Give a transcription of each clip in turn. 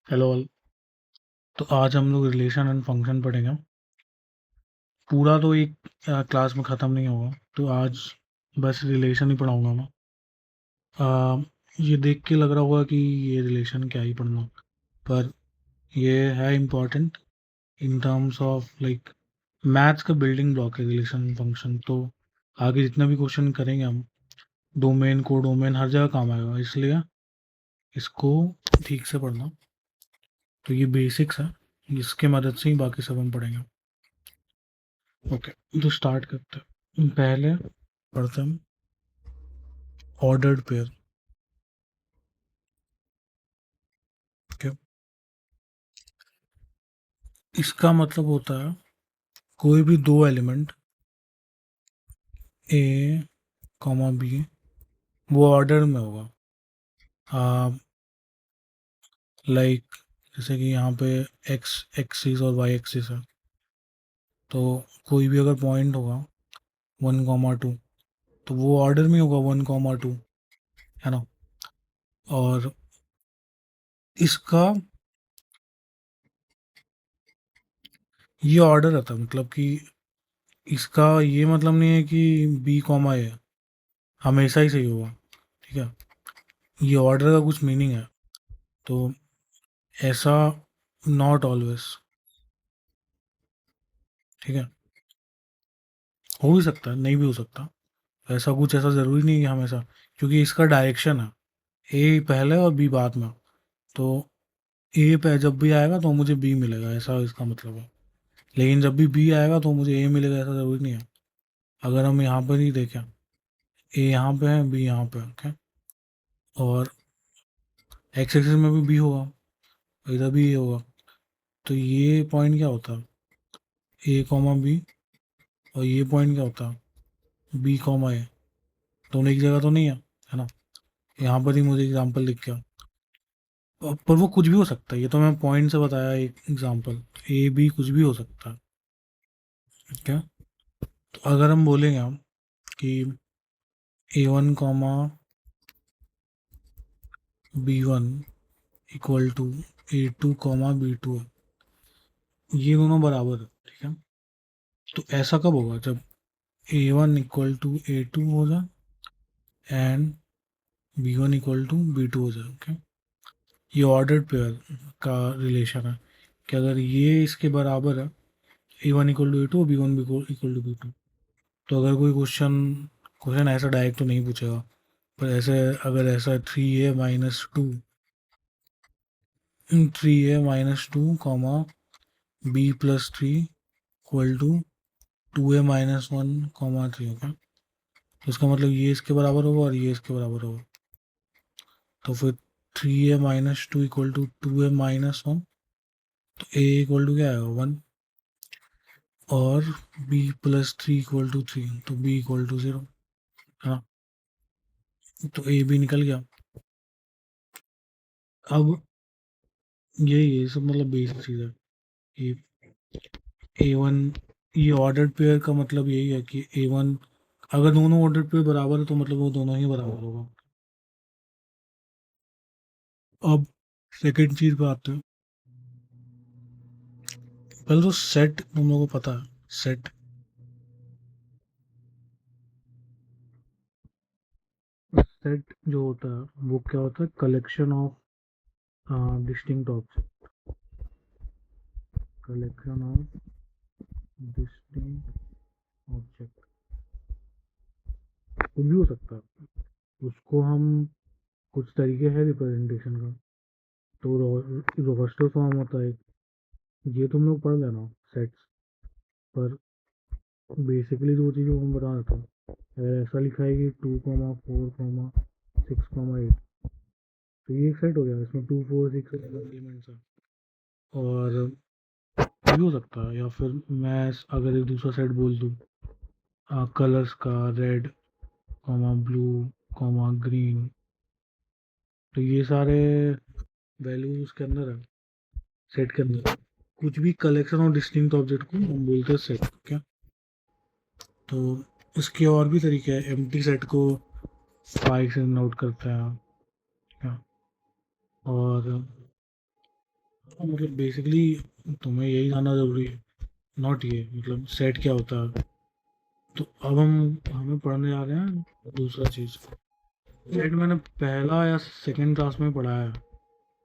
Hello all. तो आज हम लोग रिलेशन एंड फंक्शन पढ़ेंगे। पूरा तो एक क्लास में ख़त्म नहीं होगा, तो आज बस रिलेशन ही पढ़ाऊंगा मैं। आ, ये देख के लग रहा होगा कि ये रिलेशन क्या ही पढ़ना, पर ये है important in terms of like maths का बिल्डिंग ब्लॉक है रिलेशन फंक्शन। तो आगे जितना भी क्वेश्चन करेंगे हम, डोमेन को डोमेन हर जगह काम आएगा, इसलिए इसको ठीक से पढ़ना। तो ये बेसिक्स है, इसके मदद से ही बाकी सब हम पढ़ेंगे। ओके, तो स्टार्ट करते हैं। पहले पढ़ते हैं ऑर्डर्ड पेयर। ओके, इसका मतलब होता है कोई भी दो एलिमेंट ए कॉमा बी वो ऑर्डर में होगा। लाइक जैसे कि यहाँ पे एक्स एक्सिस और वाई एक्सिस है, तो कोई भी अगर पॉइंट होगा 1,2 तो वो ऑर्डर में होगा 1,2, है ना। और इसका ये ऑर्डर रहता है, मतलब कि इसका ये मतलब नहीं है कि बी कॉमा ए हमेशा ही सही होगा, ठीक है। ये ऑर्डर का कुछ मीनिंग है, तो ऐसा नॉट ऑलवेज, ठीक है। हो भी सकता है, नहीं भी हो सकता। ऐसा कुछ ऐसा ज़रूरी नहीं है हमेशा, क्योंकि इसका डायरेक्शन है ए पहले और बी बाद में। तो ए पे जब भी आएगा तो मुझे बी मिलेगा, ऐसा इसका मतलब है। लेकिन जब भी बी आएगा तो मुझे ए मिलेगा, ऐसा ज़रूरी नहीं है। अगर हम यहाँ पर ही देखें, ए यहाँ पे है, बी यहाँ पे है, ओके। और एक्स एक्सिस में भी बी होगा, इधर भी ए होगा। तो ये पॉइंट क्या होता है, ए कॉमा बी। और ये पॉइंट क्या होता है, बी कॉमा ए। दोनों एक जगह तो नहीं है ना। यहाँ पर ही मुझे एग्जांपल दिख गया। पर वो कुछ भी हो सकता है, ये तो मैं पॉइंट से बताया एक एग्जांपल। ए बी कुछ भी हो सकता है, क्या। तो अगर हम बोलेंगे हम कि A1 comma B1 equal to A2 comma B2 है, ये दोनों बराबर है, ठीक है। तो ऐसा कब होगा, जब A1 इक्वल टू A2 हो जाए and B1 equal to B2 हो जाए, ओके। ये ऑर्डर्ड पेयर का रिलेशन है कि अगर ये इसके बराबर है, A1 equal to A2, B1 equal to B2। तो अगर कोई क्वेश्चन क्वेश्चन ऐसा डायरेक्ट तो नहीं पूछेगा, पर ऐसे अगर ऐसा 3a-2 comma b+3 equal to 2a-1 comma 3, okay. तो इसका मतलब ये इसके बराबर होगा और ये इसके बराबर होगा। तो फिर 3a-2 इक्वल टू 2a-1, तो a इक्वल टू क्या आएगा 1। और b+3 इक्वल टू 3, तो b इक्वल टू 0, है ना। तो a भी निकल गया। अब ये सब मतलब बेसिक चीज़ है। ए A1, ये ऑर्डर्ड पेयर का मतलब यही है कि A1 अगर दोनों ऑर्डर्ड पेयर बराबर है तो मतलब वो दोनों ही बराबर होगा। अब सेकंड चीज पे आते हैं। पहले तो सेट तुम लोगों को पता है। सेट सेट जो होता है वो क्या होता है, collection of distinct object. Collection of distinct object कुछ भी हो सकता है, उसको हम कुछ तरीके हैं रिप्रेजेंटेशन का। तो रोस्टर फॉर्म होता है, ये तुम लोग पढ़ लेना सेट्स। पर बेसिकली जो चीज़ वो मैं बता देता हूँ। अगर ऐसा लिखा है कि 2,4,6,8, तो ये एक सेट हो गया, इसमें 2, 4, 6 एलिमेंट्स है। और ये हो सकता है, या फिर मैं अगर एक दूसरा सेट बोल दूँ कलर्स का, red comma blue comma green, तो ये सारे वैल्यूज के अंदर है, सेट के अंदर। कुछ भी कलेक्शन और डिस्टिंक्ट ऑब्जेक्ट को हम बोलते हैं सेट, क्या। तो इसके और भी तरीके हैं, एम्प्टी सेट को 5 से नोट करते हैं, क्या। और मतलब बेसिकली तुम्हें यही जानना जरूरी है, नॉट ये मतलब सेट क्या होता है। तो अब हमें पढ़ने जा रहे हैं दूसरा चीज। सेट मैंने पहला या सेकंड क्लास में पढ़ा है।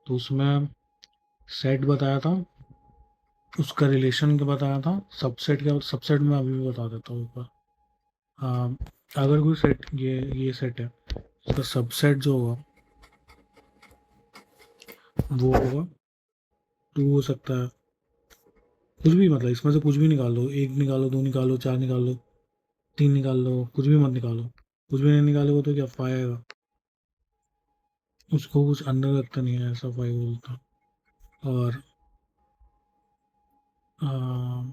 तो उसमें सेट बताया था, उसका रिलेशन क्या बताया था, सबसेट क्या, सबसेट में अभी भी बता देता हूँ एक बार। हाँ, अगर कोई सेट, ये सेट है, उसका सबसेट जो होगा वो होगा टू हो सकता है, कुछ भी, मतलब इसमें से कुछ भी निकाल लो, एक निकालो, दो निकालो, चार निकाल लो, तीन निकाल लो, कुछ भी मत निकालो। कुछ भी नहीं निकालोगे तो क्या फाइव आएगा, उसको कुछ अंदर रखता नहीं है, ऐसा फाइव बोलता। और आ,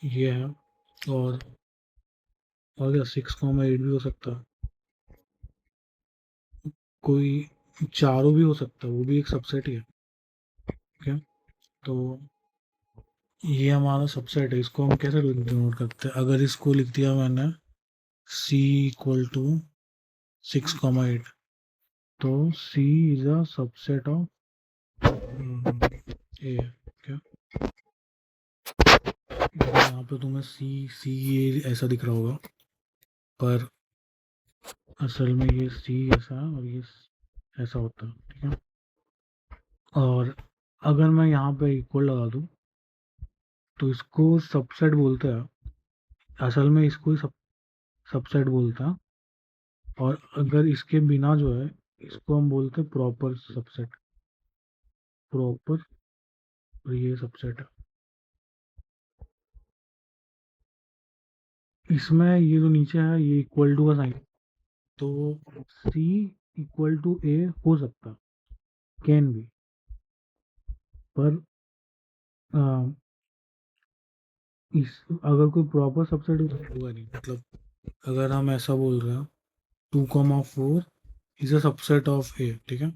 ये है। और क्या, 6,8 भी हो सकता है, कोई चारों भी हो सकता है, वो भी एक सबसेट ही है। ठीक है, तो ये हमारा सबसेट है, इसको हम कैसे डिनोट करते हैं, अगर इसको लिख दिया मैंने c इक्वल टू 6,8, तो c is a subset of A. क्या, यहाँ पे तुम्हें सी सी ये ऐसा दिख रहा होगा, पर असल में ये सी ऐसा है और ये ऐसा होता है। ठीक है, और अगर मैं यहाँ पे इक्वल लगा दूँ तो इसको सबसेट बोलते हैं, असल में इसको ही सबसेट बोलते हैं। और अगर इसके बिना जो है, इसको हम बोलते हैं प्रॉपर सबसेट, प्रॉपर, और ये सबसेट है। इसमें ये जो नीचे है ये इक्वल टू का साइन, तो सी इक्वल टू ए हो सकता, कैन भी, पर अ, इस अगर कोई प्रॉपर सबसेट होगा नहीं, मतलब अगर हम ऐसा बोल रहे हैं 2,4 इज अ सबसेट ऑफ ए, ठीक है,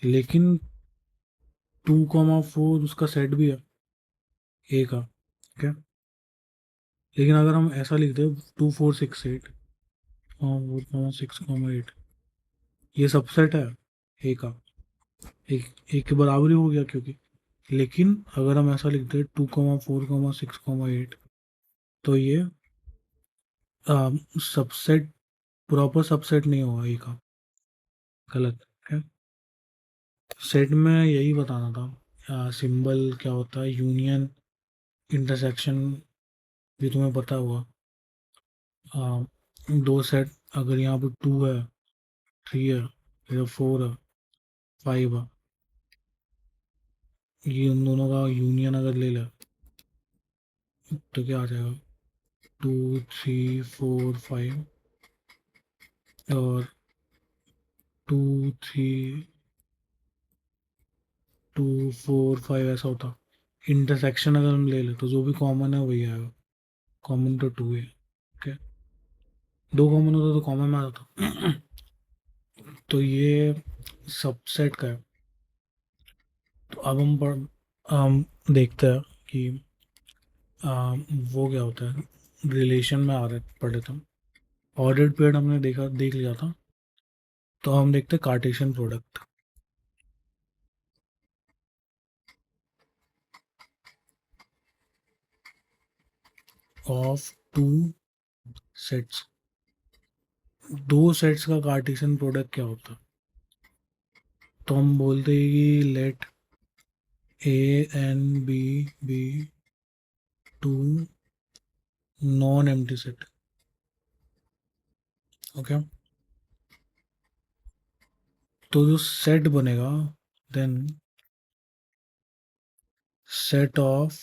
लेकिन 2,4 उसका सेट भी है ए का। ठीक है, लेकिन अगर हम ऐसा लिख दें 2,4,6,8, 4,6,8, ये सबसेट है ए का, एक के बराबर ही हो गया क्योंकि, लेकिन अगर हम ऐसा लिख दें 2,4,6,8, तो ये सबसेट, प्रॉपर सबसेट नहीं होगा ए का, गलत है। सेट में यही बताना था, सिंबल क्या होता है, यूनियन, इंटरसेक्शन भी तुम्हें पता होगा। आ, दो सेट, अगर यहाँ पे 2 है, 3 है, फिर 4 है, 5 है, ये उन दोनों का यूनियन अगर ले ले तो क्या आ जाएगा, 2, 3, 4, 5, और 2, 3, 2, 4, 5 ऐसा होता। इंटरसेक्शन अगर हम ले ले तो जो भी कॉमन है वही आएगा, कॉमन तो 2 है। ओके, दो कॉमन होता तो कॉमन में आता। तो ये सबसेट का है। तो अब हम देखते हैं कि वो क्या होता है, रिलेशन में आ रहे पढ़े थे, ऑर्डर्ड पेड़ हमने देख लिया था। तो हम देखते हैं Cartesian product of two sets. दो सेट्स का कार्टेशियन प्रोडक्ट क्या होता है, तो हम बोलते हैं कि let A and B two non empty set. Okay, तो जो सेट बनेगा, then set of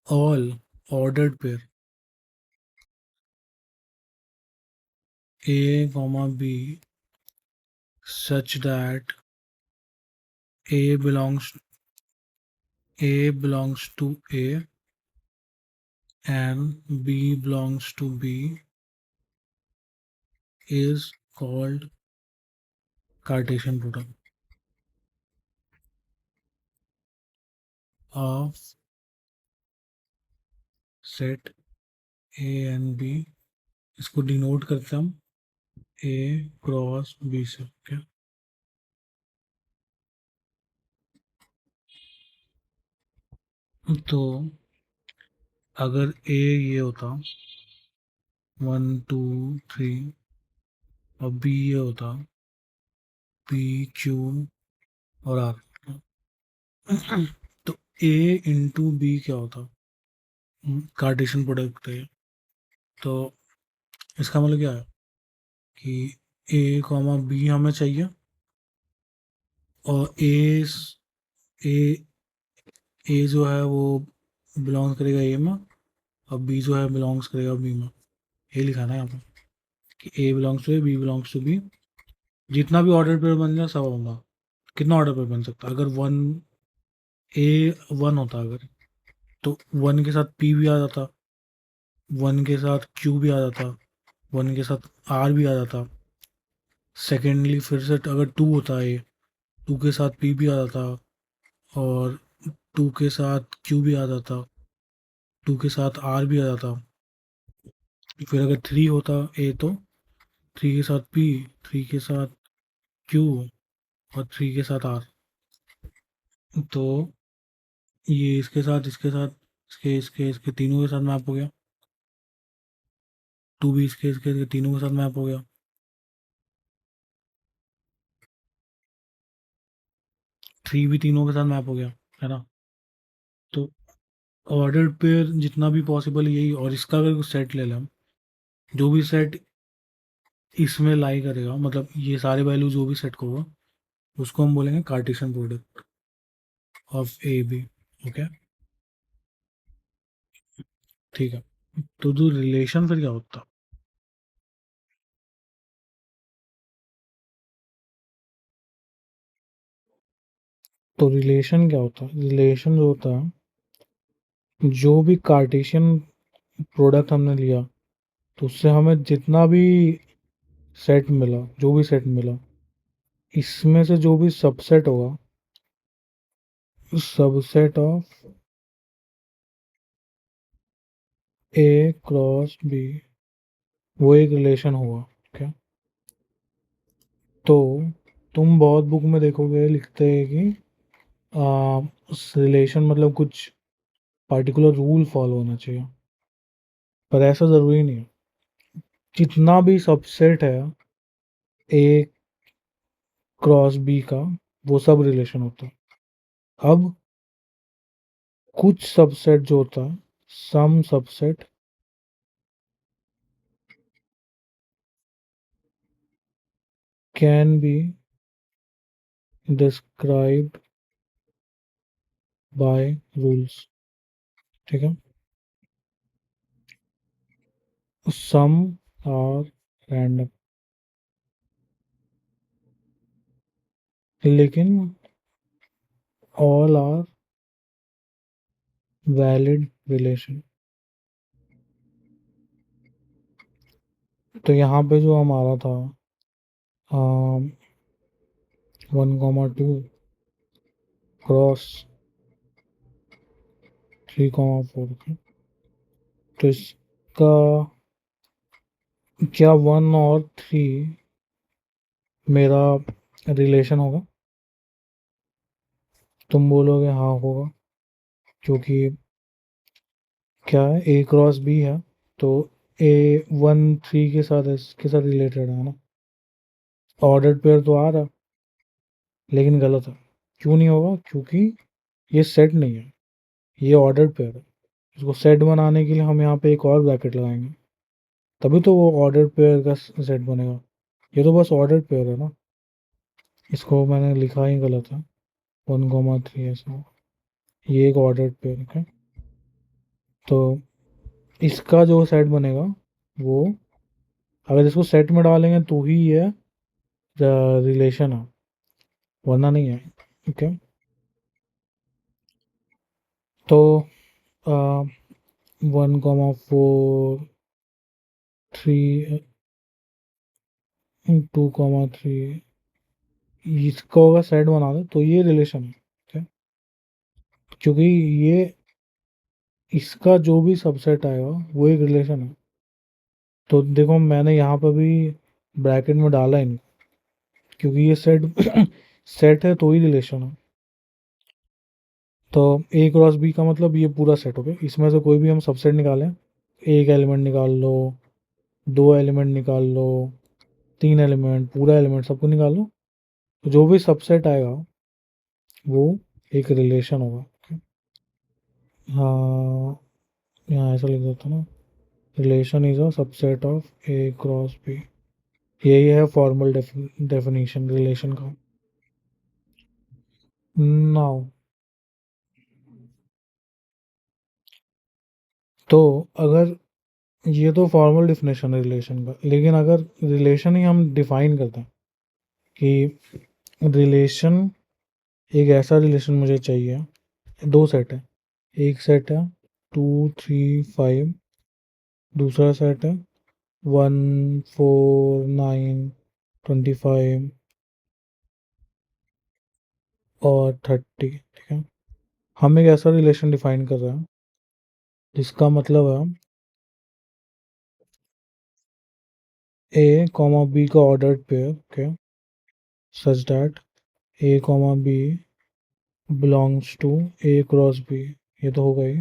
all ordered pair A, B such that A belongs to A and B belongs to B is called Cartesian product of set A and B। इसको denote करते हैं हम ए cross B से, okay. तो अगर ए ये होता 1 2 3, और बी ये होता पी क्यू और आर, तो ए इंटू बी क्या होता? कार्टेशियन प्रोडक्ट है। तो इसका मतलब क्या है कि ए कॉमा बी हमें चाहिए, और ए ए जो है वो बिलोंग्स करेगा ए में, और बी जो है बिलोंग्स करेगा बी में। ये लिखा है ना यहाँ पे कि A belongs to A, B belongs to B. जितना भी ऑर्डर पेयर बन जाए सब होगा। कितना ऑर्डर पेयर बन सकता है? अगर वन ए वन होता अगर, तो वन के साथ पी भी आ जाता, वन के साथ क्यू भी आ जाता, वन के साथ आर भी आ जाता। सेकेंडली फिर से अगर टू होता है, टू के साथ पी भी आ जाता, और टू के साथ क्यू भी आ जाता, टू के साथ आर भी आ जाता। फिर अगर थ्री होता ए, तो थ्री के साथ पी, थ्री के साथ क्यू, और थ्री के साथ आर। तो ये इसके तीनों के साथ मैप हो गया। टू भी इसके तीनों के साथ मैप हो गया। थ्री भी तीनों के साथ मैप हो गया, है ना? तो ऑर्डर्ड पेयर जितना भी पॉसिबल यही, और इसका अगर कुछ सेट ले लें हम, जो भी सेट इसमें लाई करेगा, मतलब ये सारे वैल्यू जो भी सेट होगा, उसको हम बोलेंगे Cartesian product of A B. Okay, ठीक है। तो जो रिलेशन फिर क्या होता? तो रिलेशन क्या होता है? रिलेशन जो होता है, जो भी कार्टेशियन प्रोडक्ट हमने लिया, तो उससे हमें जितना भी सेट मिला, जो भी सेट मिला, इसमें से जो भी सबसेट होगा, subset of A cross B, वो एक रिलेशन होगा। क्या? तो तुम बहुत बुक में देखोगे लिखते हैं कि रिलेशन मतलब कुछ पर्टिकुलर रूल फॉलो होना चाहिए, पर ऐसा ज़रूरी नहीं है। जितना भी सबसेट है ए क्रॉस बी का, वो सब रिलेशन होता है। अब कुछ सबसेट जो होता है, some subset can be described by rules. ठीक है? सम आर रैंडम, लेकिन ऑल आर वैलिड रिलेशन। तो यहाँ पे जो हमारा था 1 2 क्रॉस 3 4, तो इसका क्या 1 और 3 मेरा रिलेशन होगा? तुम बोलोगे हाँ होगा, क्योंकि क्या है, ए क्रॉस बी है, तो ए 1 3 के साथ इसके साथ रिलेटेड है ना। ऑर्डर्ड पेयर तो आ रहा, लेकिन गलत है। क्यों नहीं होगा? क्योंकि ये सेट नहीं है, ये ऑर्डर्ड पेयर है। इसको सेट बनाने के लिए हम यहाँ पे एक और ब्रैकेट लगाएंगे, तभी तो वो ऑर्डर्ड पेयर का सेट बनेगा। ये तो बस ऑर्डर्ड पेयर है ना, इसको मैंने लिखा ही गलत है। 1 3 ऐसा, ये एक ऑर्डर्ड पेयर है। तो इसका जो सेट बनेगा, वो अगर इसको सेट में डालेंगे तो ही ये रिलेशन है, वरना नहीं है। ओके, तो 1 4 3 2 3, इसको अगर सेट बना दे तो ये रिलेशन है। okay? क्योंकि ये इसका जो भी सबसेट आएगा वो एक रिलेशन है। तो देखो मैंने यहाँ पर भी ब्रैकेट में डाला इनको, क्योंकि ये सेट सेट है तो ही रिलेशन है। तो ए क्रॉस बी का मतलब ये पूरा सेट हो गया। इसमें से कोई भी हम सबसेट निकालें, एक एलिमेंट निकाल लो, दो एलिमेंट निकाल लो, तीन एलिमेंट, पूरा एलिमेंट, सबको निकाल लो, तो जो भी सबसेट आएगा वो एक रिलेशन होगा। हाँ, यहाँ ऐसा लिख देता ना, relation is a subset of A cross B. यही है फॉर्मल डेफिनेशन रिलेशन का। नाउ, तो अगर ये तो फॉर्मल डेफिनेशन है रिलेशन का, लेकिन अगर रिलेशन ही हम डिफाइन करते हैं कि रिलेशन, एक ऐसा रिलेशन मुझे चाहिए, दो सेट है, एक सेट है 2 3 5, दूसरा सेट है 1 4 9 25 और 30, ठीक है। हम एक ऐसा रिलेशन डिफाइन कर रहे हैं जिसका मतलब है ए कॉमा बी का ordered pair, okay, such that A comma B belongs to A cross B, ये तो हो गई।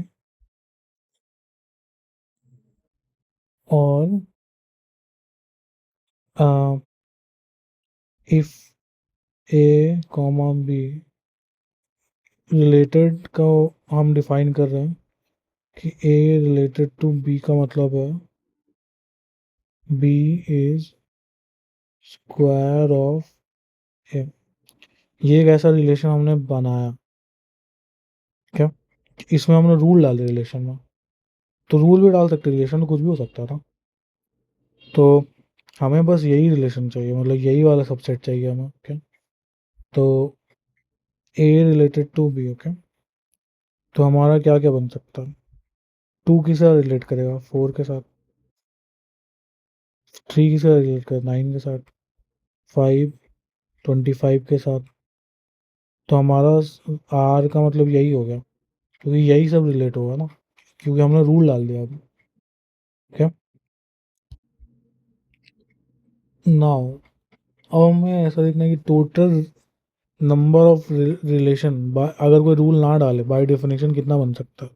और if A comma B related का हम डिफाइन कर रहे हैं कि ए रिलेटेड टू बी का मतलब है बी इज स्क्वायर ऑफ ए। ये एक ऐसा रिलेशन हमने बनाया, क्या, इसमें हमने रूल डाले रिलेशन में, तो रूल भी डाल सकते, रिलेशन तो कुछ भी हो सकता था। तो हमें बस यही रिलेशन चाहिए, मतलब यही वाला सबसेट चाहिए हमें, ओके। तो ए रिलेटेड टू बी, ओके, तो हमारा क्या क्या बन सकता है, टू किस साथ रिलेट करेगा, 4 के साथ, थ्री किस साथ रिलेट करेगा, 9 के साथ, 5 25 के साथ। तो हमारा आर का मतलब यही हो गया, क्योंकि यही सब रिलेट होगा ना, क्योंकि हमने रूल डाल दिया अभी, क्या। नाउ, अब हमें ऐसा देखना है कि टोटल नंबर ऑफ रिलेशन, अगर कोई रूल ना डाले, बाय डेफिनेशन कितना बन सकता है,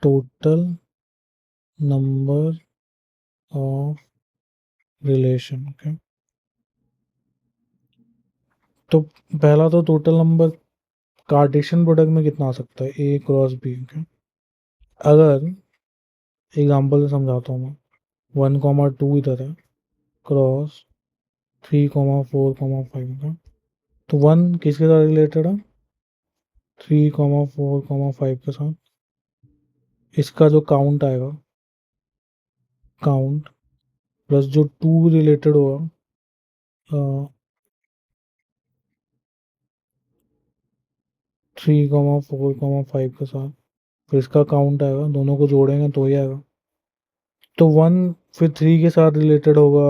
total number of relation, okay. तो पहला तो टोटल नंबर कार्टेशियन प्रोडक्ट में कितना आ सकता है, ए क्रॉस बी, ओके। अगर एग्जांपल से समझाता हूँ मैं, 1 2 इधर है, क्रॉस 3 4 5 का, तो 1 किसके साथ रिलेटेड है, 3 4 5 के साथ। इसका जो काउंट आएगा, काउंट प्लस जो 2 रिलेटेड होगा 3 4 5 के साथ, फिर इसका काउंट आएगा, दोनों को जोड़ेंगे तो ही आएगा। तो 1 फिर 3 के साथ रिलेटेड होगा,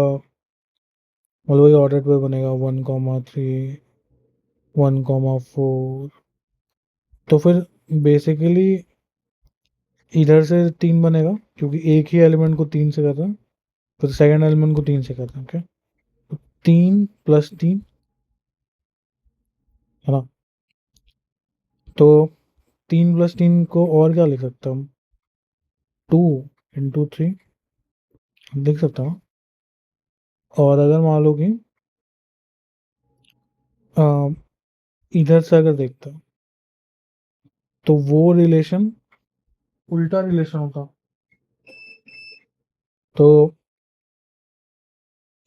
मतलब वही ऑर्डर पे बनेगा, 1 3 1 4। तो फिर बेसिकली इधर से 3 बनेगा, क्योंकि एक ही एलिमेंट को 3 से कर रहे हैं, फिर सेकंड एलिमेंट को 3 से कर रहे हैं, ओके। तो 3 + 3, है ना। तो 3 + 3 को और क्या लिख सकता हूँ, 2 × 3 लिख सकता हूँ। और अगर मान लो कि अ, इधर से अगर देखता हूँ, तो वो रिलेशन उल्टा रिलेशन होता, तो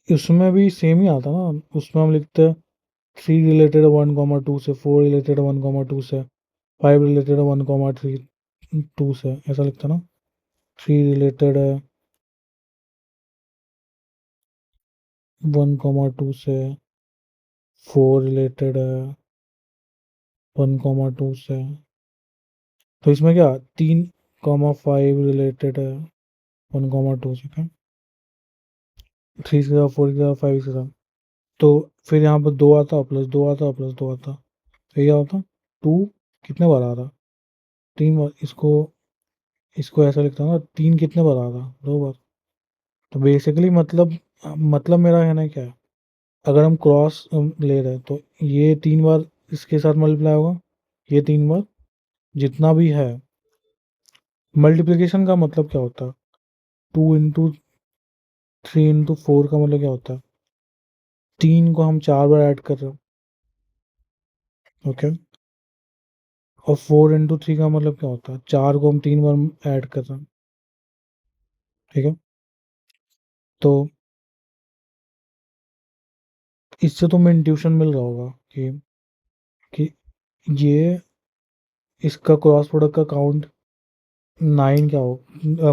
उसमें भी सेम ही आता ना। उसमें हम लिखते हैं 3 रिलेटेड 1 2 से, 4 रिलेटेड 1 2 से, 5 रिलेटेड 1 3 2 से, ऐसा लिखता ना। 3 रिलेटेड है 1 2 से, 4 रिलेटेड है 1 2 से। तो इसमें क्या, 3 5 रिलेटेड है 1 2 से, क्या, 3 के साथ, 4 के साथ, 5 के साथ। तो फिर यहाँ पर 2 आता, +2 आता, +2 आता, तो ये क्या होता, 2 कितने बार आ रहा, 3 बार। इसको इसको ऐसा लिखता हूँ ना, 3 कितने बार आ रहा, 2 बार। तो बेसिकली मतलब मतलब मेरा कहना क्या है, अगर हम क्रॉस ले रहे हैं तो ये 3 बार इसके साथ मल्टीप्लाई होगा, ये 3 बार, जितना भी है। मल्टीप्लिकेशन का मतलब क्या होता है? 2 इंटू 3 इंटू 4 का मतलब क्या होता है? 3 को हम 4 बार ऐड कर रहे हो, ओके। और 4 इंटू 3 का मतलब क्या होता है? 4 को हम 3 बार ऐड कर रहे हैं, ठीक है। तो इससे तुम्हें इंट्यूशन मिल रहा होगा कि ये इसका क्रॉस प्रोडक्ट का काउंट 9 क्या हो,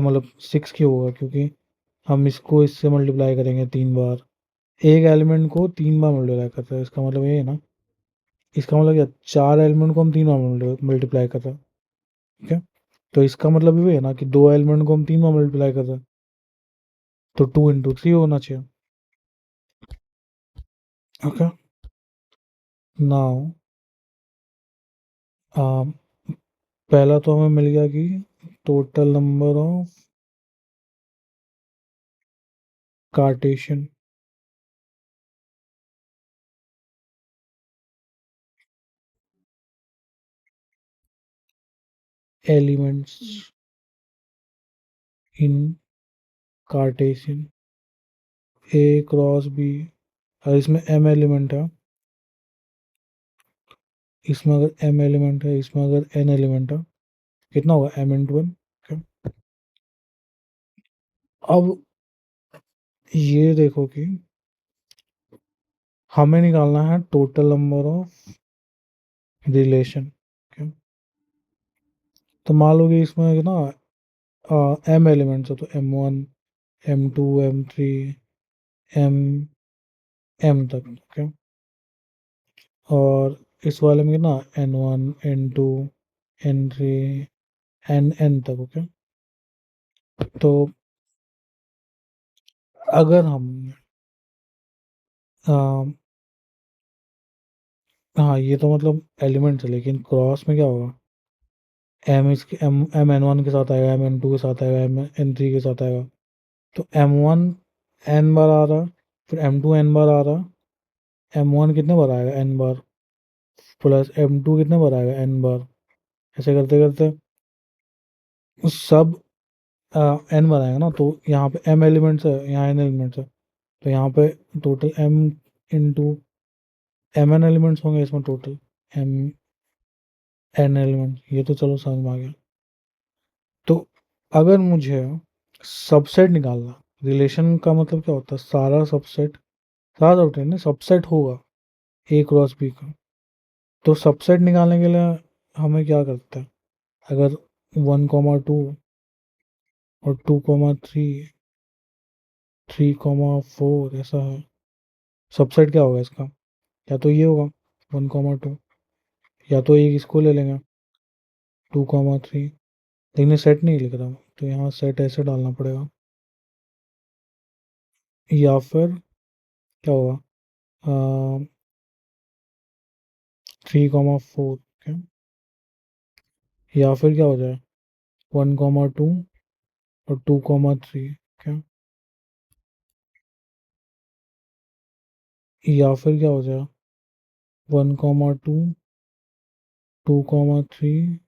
मतलब 6 क्यों होगा, क्योंकि हम इसको इससे मल्टीप्लाई करेंगे 3 बार। एक एलिमेंट को 3 बार मल्टीप्लाई करते हैं, इसका मतलब ये है ना। इसका मतलब क्या, 4 एलिमेंट को हम 3 बार मल्टीप्लाई कर रहे हैं, ठीक है। तो इसका मतलब ये है ना कि 2 एलिमेंट को हम 3 बार मल्टीप्लाई कर रहे हैं, तो 2 इंटू 3 होना चाहिए, ओके। नाउ पहला तो हमें मिल गया कि total number of Cartesian elements in Cartesian A cross B. और इसमें एम एलिमेंट है, इसमें अगर एम एलिमेंट है, इसमें अगर एन एलिमेंट है, कितना होगा? m×1। अब ये देखो कि हमें निकालना है टोटल नंबर ऑफ रिलेशन, तो मान लो कि इसमें ना एम एलिमेंट्स है, तो m1 m2 m3 M M तक, ओके। और इस वाले में ना n1 n2 n3 n तक, ओके। तो अगर हम अ, हाँ, ये तो मतलब एलिमेंट्स है, लेकिन क्रॉस में क्या होगा? एम एन वन के साथ आएगा, एम एन टू के साथ आएगा, एम एन थ्री के साथ आएगा। तो m1 n बार आ रहा, फिर m2 n बार आ रहा, m1 कितने बार आएगा? n बार, प्लस m2 कितने बार आएगा? n बार। ऐसे करते करते सब n बार आएगा ना, तो यहाँ पे m एलिमेंट्स है, यहाँ n एलिमेंट्स है, तो यहाँ पे टोटल m एलिमेंट्स होंगे इसमें, टोटल m n एलिमेंट्स। ये तो चलो समझ में आ गया। तो अगर मुझे सबसेट निकालना, रिलेशन का मतलब क्या होता है? सारा सबसेट नहीं, सबसेट होगा ए क्रॉस बी का। तो सबसेट निकालने के लिए हमें क्या करते हैं? अगर 1,2 और 2,3 3,4 ऐसा है, सबसेट क्या होगा इसका? या तो ये होगा 1,2, या तो एक इसको ले लेंगे 2,3। लेकिन सेट नहीं लिख रहा हूँ, तो यहाँ सेट ऐसे डालना पड़ेगा। या फिर क्या होगा? 3,4, या फिर क्या हो जाए? 1,2 और 2,3, क्या? या फिर क्या हो जाए? 1,2 2,3,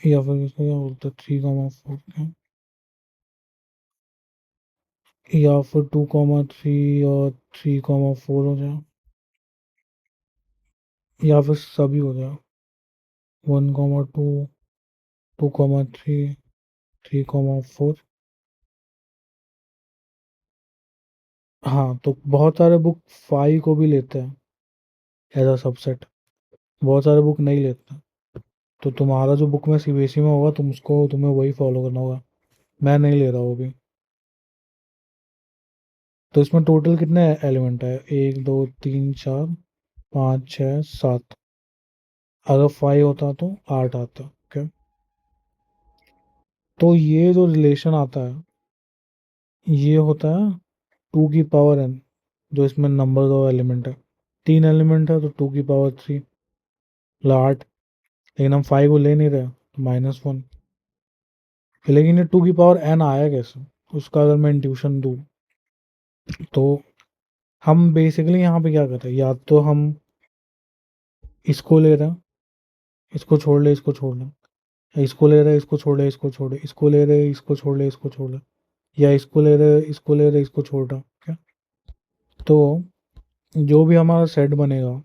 या फिर इसको क्या बोलते हैं, 3,4, क्या? या फिर 2,3 और 3,4 हो जाए, या फिर सभी हो जाए, 1,2 2,3 3,4। हाँ, तो बहुत सारे बुक 5 को भी लेते हैं एज अ सबसेट, बहुत सारे बुक नहीं लेते हैं। तो तुम्हारा जो बुक में सीबीएसई में होगा, तुम्हें वही फॉलो करना होगा। मैं नहीं ले रहा वो भी। तो इसमें टोटल कितने एलिमेंट है? 1 2 3 4 5 6 7। अगर 5 होता तो 8 आता, ओके। तो ये जो रिलेशन आता है, ये होता है 2 की पावर n, जो इसमें नंबर दो एलिमेंट है। 3 एलिमेंट है तो 2 की पावर 3, मतलब 8। लेकिन हम 5 को ले नहीं रहे, तो -1। लेकिन ये 2 की पावर n आया कैसे? उसका अगर मैं इंट्यूशन दूँ, तो हम बेसिकली यहाँ पे क्या कर रहे हैं, या तो हम इसको ले रहे हैं, इसको छोड़ ले, इसको छोड़ ले, इसको ले रहे, इसको छोड़ ले, इसको छोड़ ले, इसको ले रहे, इसको छोड़ ले, इसको छोड़ ले, या इसको ले रहे, इसको ले रहे, इसको छोड़ रहा, क्या? तो जो भी हमारा सेट बनेगा,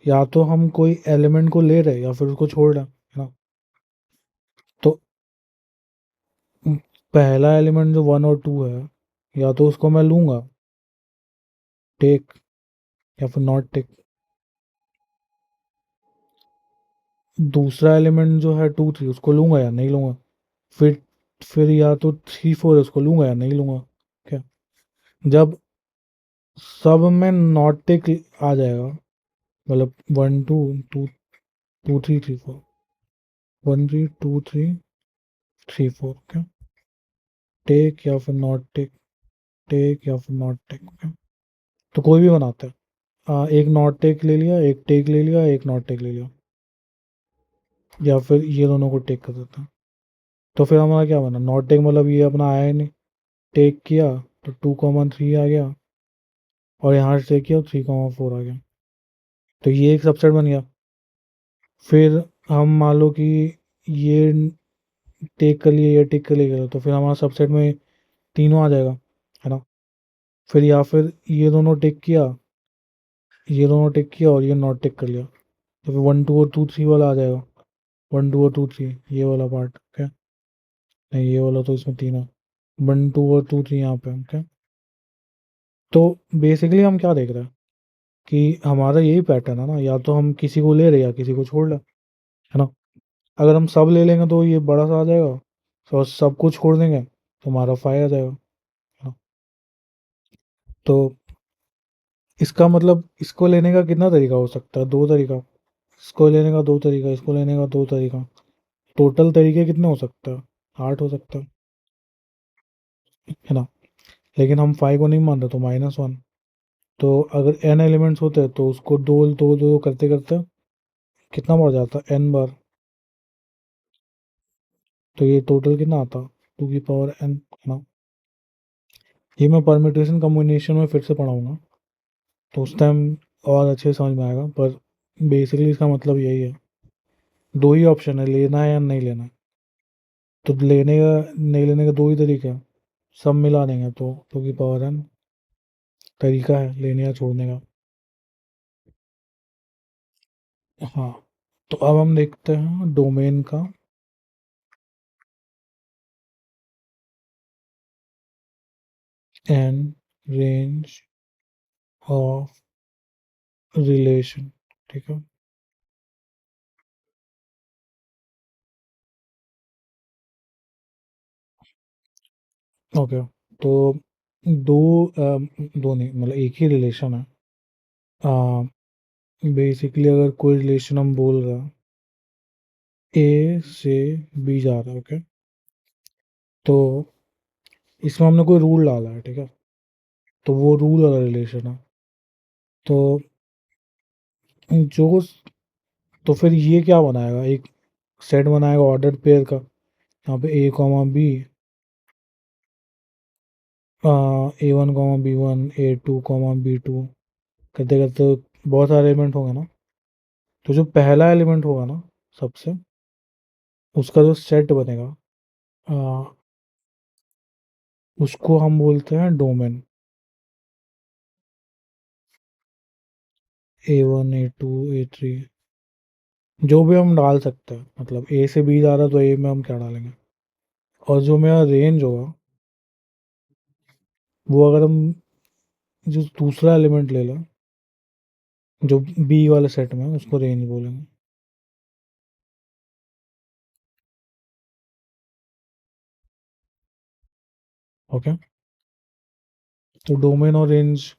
या तो हम कोई एलिमेंट को ले रहे हैं या फिर उसको छोड़ रहे हैं, है ना? तो पहला एलिमेंट जो 1 और 2 है, या तो उसको मैं लूंगा, टेक, या फिर नॉट टेक। दूसरा एलिमेंट जो है 2 3, उसको लूंगा या नहीं लूंगा। फिर या तो 3 4 उसको लूंगा या नहीं लूंगा, क्या? जब सब में नॉट टेक आ जाएगा, मतलब 1 2 2 2 3 3 4, 1 3 2 3 3 4, क्या? टेक या फिर नॉट टेक, टेक या फिर नॉट टेक, क्या? तो कोई भी बनाता है। एक नॉट टेक ले लिया, एक टेक ले लिया, एक नॉट टेक ले लिया, या फिर ये दोनों को टेक कर देता है। तो फिर हमारा क्या बना, नॉट टेक मतलब ये अपना आया ही नहीं, टेक किया तो 2 3 आ गया, और यहाँ से टेक किया तो 3 4 आ गया। तो ये एक सबसेट बन गया। फिर हम मान लो कि ये टेक कर लिए, ये टेक कर लिए, तो फिर हमारा सबसेट में तीनों आ जाएगा, है ना? फिर या फिर ये दोनों टेक किया और ये नॉट टेक कर लिया, तो फिर 1 2 और 2 3 वाला आ जाएगा। 1 2 और 2 3 ये वाला पार्ट, क्या? नहीं, ये वाला तो इसमें तीन है। 1 2 और 2 3 यहाँ पे, क्या? तो बेसिकली हम क्या देख रहे हैं कि हमारा यही पैटर्न है ना, या तो हम किसी को ले रहे या किसी को छोड़ रहे, है ना? अगर हम सब ले लेंगे तो ये बड़ा सा आ जाएगा, और सबको छोड़ देंगे तो हमारा 5 आ जाएगा, है ना? तो इसका मतलब इसको लेने का कितना तरीका हो सकता है? दो तरीका। इसको लेने का दो तरीका, इसको लेने का दो तरीका। टोटल तरीके कितने हो सकते हैं? 8 हो सकता है ना? लेकिन हम 5 को नहीं मान रहे, तो -1। तो अगर n एलिमेंट्स होते तो उसको दो दो दो करते करते कितना बढ़ जाता, n बार। तो ये टोटल कितना आता, 2 की पावर n, है ना? ये मैं परम्यूटेशन कम्बिनेशन में फिर से पढ़ाऊंगा, तो उस टाइम और अच्छे से समझ में आएगा, पर बेसिकली इसका मतलब यही है। दो ही ऑप्शन है, लेना है या नहीं लेना है। तो लेने का नहीं लेने का दो ही तरीके हैं, सब मिला देंगे तो 2 की पावर n तरीका है लेने या छोड़ने का। हाँ, तो अब हम देखते हैं डोमेन का। एन रेंज ऑफ रिलेशन, ठीक है? ओके, तो दो दो नहीं, मतलब एक ही रिलेशन है। बेसिकली अगर कोई रिलेशन हम बोल रहे हैं, ए से बी जा रहा है, ओके? तो इसमें हमने कोई रूल डाला है, ठीक है? तो वो रूल वाला रिलेशन है। तो जो तो फिर ये क्या बनाएगा, एक सेट बनाएगा ऑर्डर पेयर का। यहाँ पे A, B, A1, B1, A2, B2 करते करते बहुत सारे एलिमेंट होंगे ना। तो जो पहला एलिमेंट होगा ना, सबसे, उसका जो सेट बनेगा, आ, उसको हम बोलते हैं डोमेन। A1 A2 A3 जो भी हम डाल सकते हैं, मतलब ए से बी जा रहा है तो ए में हम क्या डालेंगे। और जो मेरा रेंज होगा, वो अगर हम जो दूसरा एलिमेंट ले लें, जो बी वाले सेट में है, उसको रेंज बोलेंगे, ओके? तो डोमेन और रेंज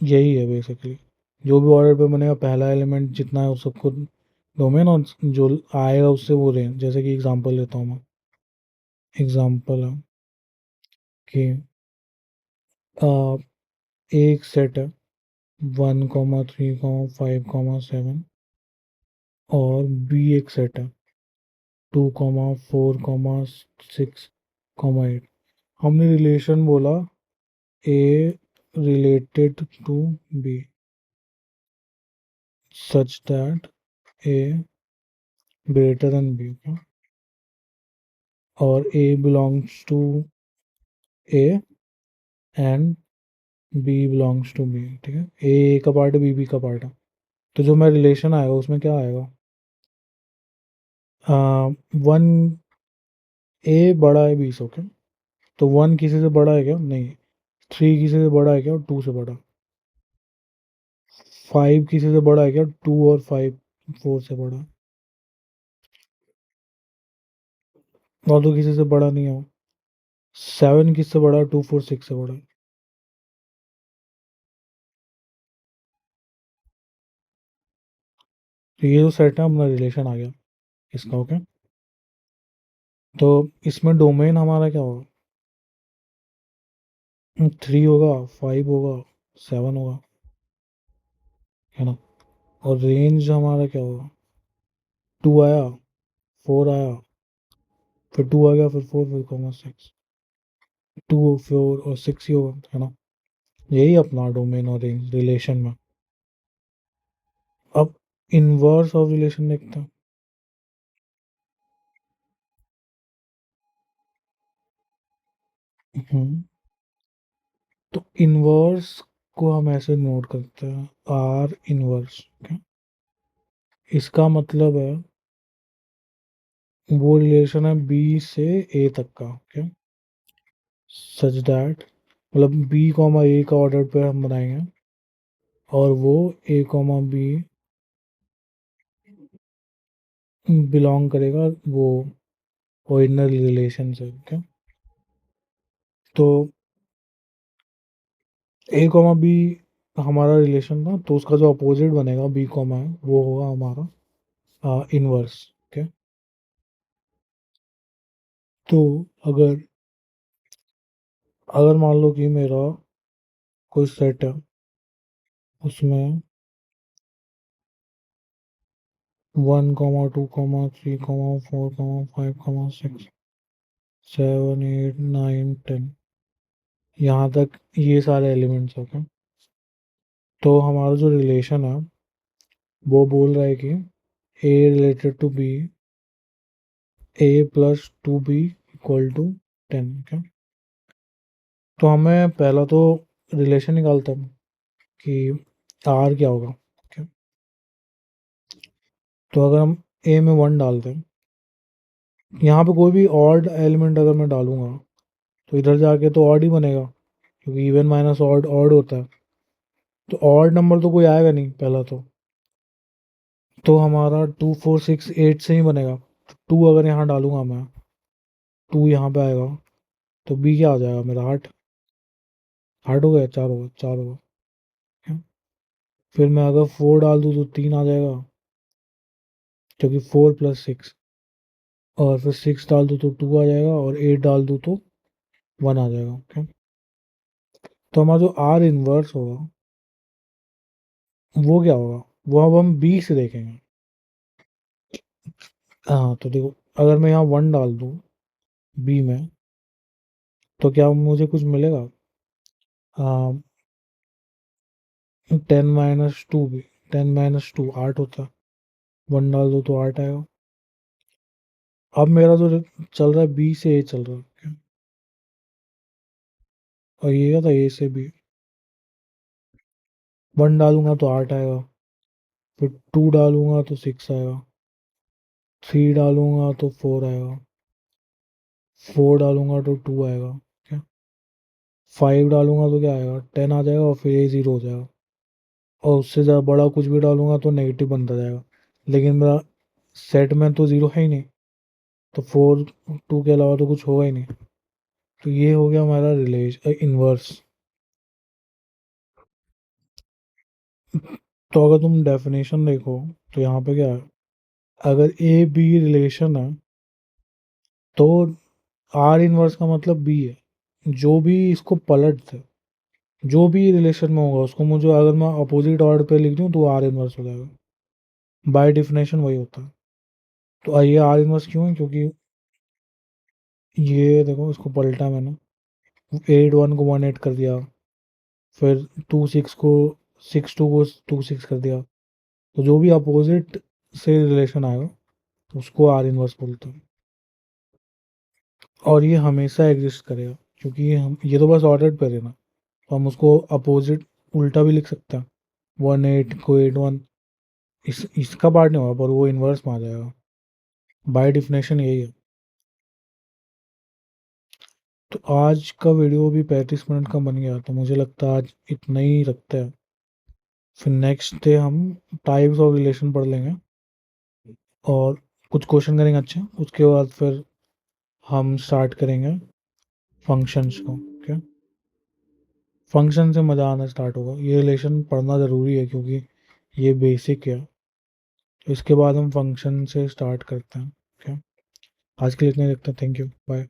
यही है बेसिकली। जो भी ऑर्डर पे बनेगा, पहला एलिमेंट जितना है उस सबको डोमेन, और जो आएगा उससे वो रेंज। जैसे कि एग्जांपल लेता हूँ मैं। एग्जांपल है कि आ, एक सेट है 1 3 5 7, और बी एक सेट है 2 4 6 8। हमने रिलेशन बोला A related to B such that A greater than B, और A belongs to A and B belongs to B. ठीक है, ए का पार्ट है, बी का पार्ट है। तो जो मैं रिलेशन आएगा उसमें क्या आएगा, वन, ए बड़ा है बी से, ओके। तो वन किसी से बड़ा है क्या, नहीं। थ्री किसी से बड़ा है क्या, टू से बड़ा। फाइव किसी से बड़ा है क्या, टू और फाइव फोर से बड़ा। और तो किसी से बड़ा नहीं है। सेवन किससे बड़ा, टू फोर सिक्स से बड़ा। तो ये जो सेट है अपना रिलेशन आ गया इसका, ओके। तो इसमें डोमेन हमारा क्या होगा, थ्री होगा, फाइव होगा, सेवन होगा, है ना। और रेंज हमारा क्या होगा, टू आया, फोर आया, फिर टू आ गया, फिर फोर, फिर कॉमा सिक्स। टू, फोर और सिक्स ही होगा, है ना। यही अपना डोमेन और रेंज रिलेशन में। अब इनवर्स ऑफ रिलेशन देखते हैं। हम्म, तो इनवर्स को हम ऐसे नोट करते हैं, आर इनवर्स। इसका मतलब है वो रिलेशन है बी से ए तक का, क्या, सच दैट, मतलब बी कॉमा ए का ऑर्डर पे हम बनाएंगे, और वो ए कॉमा बी बिलोंग करेगा वो ओरिजिनल रिलेशन से, क्या। तो ए कॉमा बी हमारा रिलेशन था, तो उसका जो अपोजिट बनेगा बी कॉमा है वो होगा हमारा इनवर्स, क्या। तो अगर अगर मान लो कि मेरा कोई सेट है, उसमें one comma two comma three comma four comma five comma six seven eight nine ten, यहाँ तक ये सारे एलिमेंट्स होते। तो हमारा जो रिलेशन है वो बोल रहा है कि A related to B, A plus two B equal to ten, क्या। तो हमें पहला तो रिलेशन निकालते हैं कि आर क्या होगा, क्या। तो अगर हम ए में वन डालते हैं, यहाँ पे कोई भी ऑड एलिमेंट अगर मैं डालूंगा तो इधर जाके तो ऑड ही बनेगा, क्योंकि इवन माइनस ऑड ऑड होता है। तो ऑड नंबर तो कोई आएगा नहीं पहला तो हमारा टू फोर सिक्स एट से ही बनेगा। तो टू अगर यहाँ डालूंगा मैं, टू यहाँ पे आएगा, तो बी क्या आ जाएगा मेरा, आठ। आठ हो गया, चार होगा, चार होगा, क्या? फिर मैं अगर फोर डाल दूँ तो तीन आ जाएगा, क्योंकि फोर प्लस सिक्स। और फिर सिक्स डाल दूँ तो टू आ जाएगा, और एट डाल दूँ तो वन आ जाएगा, क्या। तो हमारा जो आर इनवर्स होगा वो क्या होगा, वो अब हम बी से देखेंगे। हाँ, तो देखो, अगर मैं यहाँ वन डाल दूँ बी में, तो क्या मुझे कुछ मिलेगा, टेन माइनस टू भी, टेन माइनस टू आठ होता है, वन डाल दो तो आठ आएगा। अब मेरा जो चल रहा है बी से ए चल रहा है, क्या? और ये क्या था, ए से बी। वन डालूंगा तो आठ आएगा, फिर टू डालूंगा तो सिक्स आएगा, थ्री डालूंगा तो फोर आएगा, फोर डालूंगा तो टू आएगा, क्या। फाइव डालूंगा तो क्या आएगा, टेन आ जाएगा, और फिर ए जीरो हो जाएगा। और उससे ज़्यादा बड़ा कुछ भी डालूंगा तो नेगेटिव बनता जाएगा। लेकिन मेरा सेट में तो जीरो है ही नहीं, तो फोर टू के अलावा तो कुछ होगा ही नहीं। तो ये हो गया हमारा रिलेशन इनवर्स। तो अगर तुम डेफिनेशन देखो तो यहाँ पे क्या है, अगर ए बी रिलेशन है तो आर इनवर्स का मतलब बी है। जो भी इसको पलट दे, जो भी रिलेशन में होगा उसको मुझे अगर मैं अपोजिट ऑर्डर पे लिख दूँ तो आर इनवर्स हो जाएगा। बाय डिफिनेशन वही होता है। तो ये आर इनवर्स क्यों है, क्योंकि ये देखो इसको पलटा मैंने, 8 1 को 1 8 कर दिया, फिर 2 6 को 6 2 को 2 6 कर दिया। तो जो भी अपोजिट से रिलेशन आएगा तो उसको आर इनवर्स बोलते हैं, और ये हमेशा एग्जिस्ट करेगा क्योंकि ये तो बस ऑर्डर पे है ना, तो हम उसको अपोजिट उल्टा भी लिख सकते हैं। 1 8 को 8 1, इसका पार्ट नहीं होगा पर वो इन्वर्स में आ जाएगा, बाय डिफिनेशन यही है। तो आज का वीडियो भी 35 मिनट का बन गया, तो मुझे लगता है आज इतना ही रखते हैं। फिर नेक्स्ट डे हम टाइप्स ऑफ रिलेशन पढ़ लेंगे और कुछ क्वेश्चन करेंगे अच्छे, उसके बाद फिर हम स्टार्ट करेंगे फंक्शंस को। ओके, फंक्शन से मज़ा आना स्टार्ट होगा। ये रिलेशन पढ़ना ज़रूरी है क्योंकि ये बेसिक है। तो इसके बाद हम फंक्शन से स्टार्ट करते हैं। ओके, आज के लिए इतना ही रखते हैं। Thank you, bye.